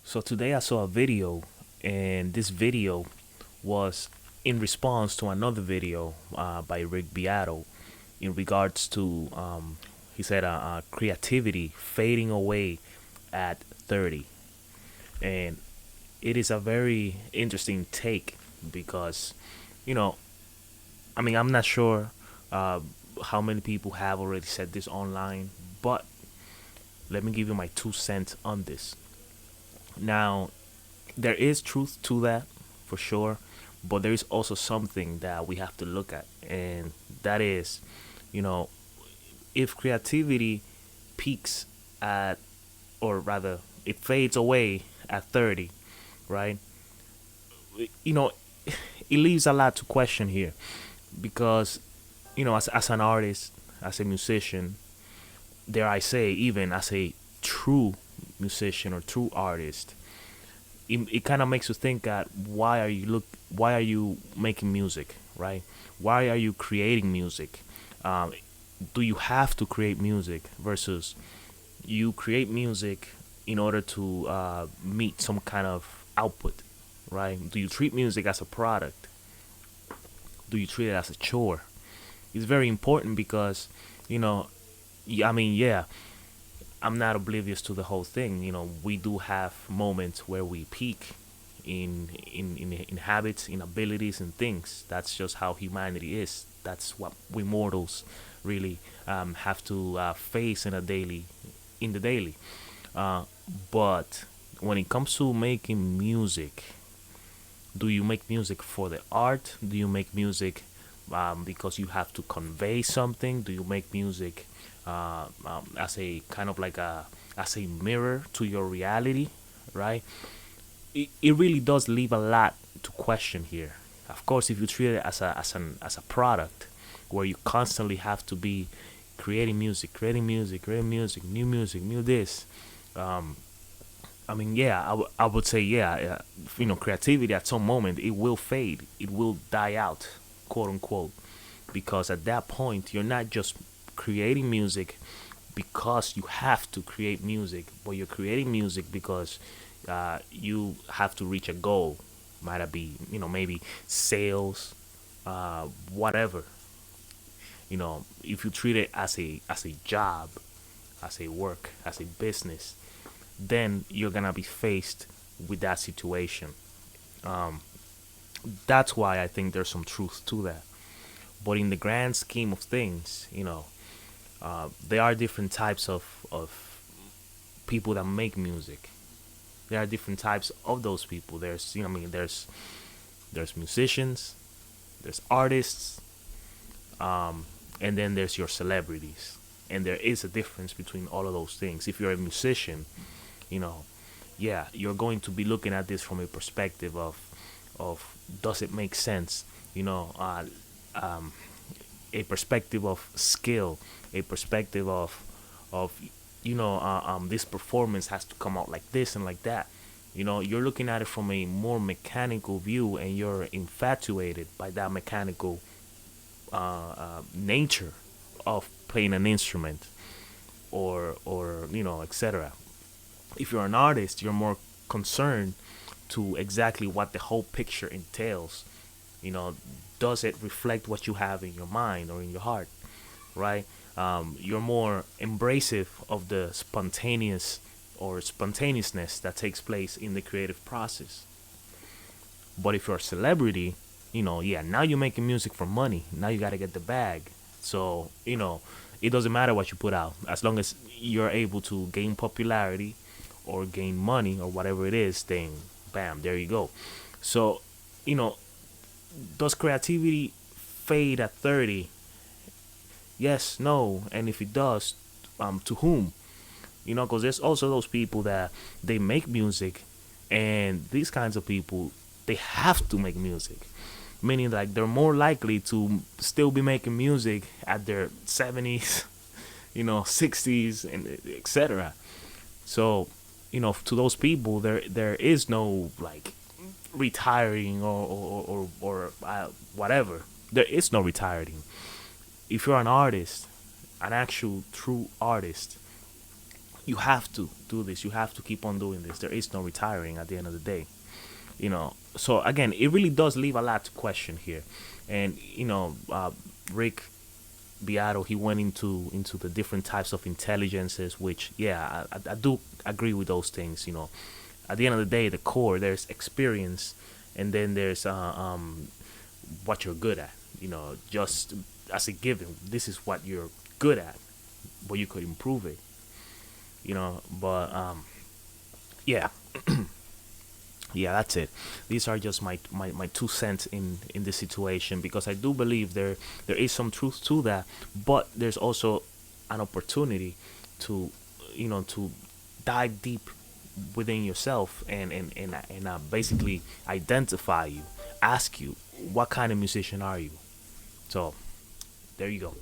So today I saw a video, and this video was in response to another video by Rick Beato in regards to, he said, creativity fading away at 30. And it is a very interesting take because, you know, I mean, I'm not sure uh, how many people have already said this online, but let me give you my 2 cents on this. Now, there is truth to that for sure, but there is also something that we have to look at, and that is, you know, if creativity peaks at, or rather, it fades away at 30, right? You know, it leaves a lot to question here because, as an artist, as a musician, dare I say, even as a true musician or true artist, it kind of makes you think that why are you making music, right? Why are you creating music? um, do you have to create music versus you create music in order to meet some kind of output, right? Do you treat music as a product? Do you treat it as a chore? It's very important because, you know, I mean, yeah, I'm not oblivious to the whole thing. We do have moments where we peak in habits, in abilities, and things. That's just how humanity is. That's what we mortals really have to face in the daily. Uh, but when it comes to making music, do you make music for the art? Do you make music because you have to convey something? Do you make music as a kind of like as a mirror to your reality, right? It really does leave a lot to question here. Of course, if you treat it as a product where you constantly have to be creating music, creating music, new this. Um, I mean, yeah, I would say, yeah, creativity at some moment it will fade, it will die out, quote unquote, because at that point you're not just creating music because you have to create music, but you're creating music because you have to reach a goal. Might it be, maybe sales, whatever. If you treat it as a job, as a work, as a business, then you're gonna be faced with that situation. Um, that's why I think there's some truth to that. But in the grand scheme of things, there are different types of people that make music. There are different types of those people. There's, there's musicians, there's artists, and then there's your celebrities. And there is a difference between all of those things. If you're a musician, you know, yeah, you're going to be looking at this from a perspective of does it make sense? Um, a perspective of skill, a perspective of this performance has to come out like this and like that. You're looking at it from a more mechanical view, and you're infatuated by that mechanical nature of playing an instrument or etc. If you're an artist, you're more concerned to exactly what the whole picture entails. You know, does it reflect what you have in your mind or in your heart, right? You're more embracive of the spontaneousness that takes place in the creative process. But if you're a celebrity, yeah, now you're making music for money. Now you got to get the bag. So, it doesn't matter what you put out as long as you're able to gain popularity or gain money or whatever it is, then bam, there you go. So, you know, does creativity fade at 30? Yes, no, and if it does, to whom? Because there's also those people that they make music, and these kinds of people they have to make music, meaning like they're more likely to still be making music at their 70s, 60s, and etc. So, to those people, there is no like retiring or whatever. There is no retiring. If you're an artist, an actual true artist, you have to do this. You have to keep on doing this. There is no retiring at the end of the day. So again, it really does leave a lot to question here. And Rick Beato, he went into the different types of intelligences, which yeah, I do agree with those things. At the end of the day, the core, there's experience, and then there's what you're good at. Just as a given, this is what you're good at, but you could improve it. But yeah, yeah, that's it. These are just my 2 cents in this situation, because I do believe there is some truth to that, but there's also an opportunity to to dive deep within yourself, and basically identify you, ask you what kind of musician are you. So there you go.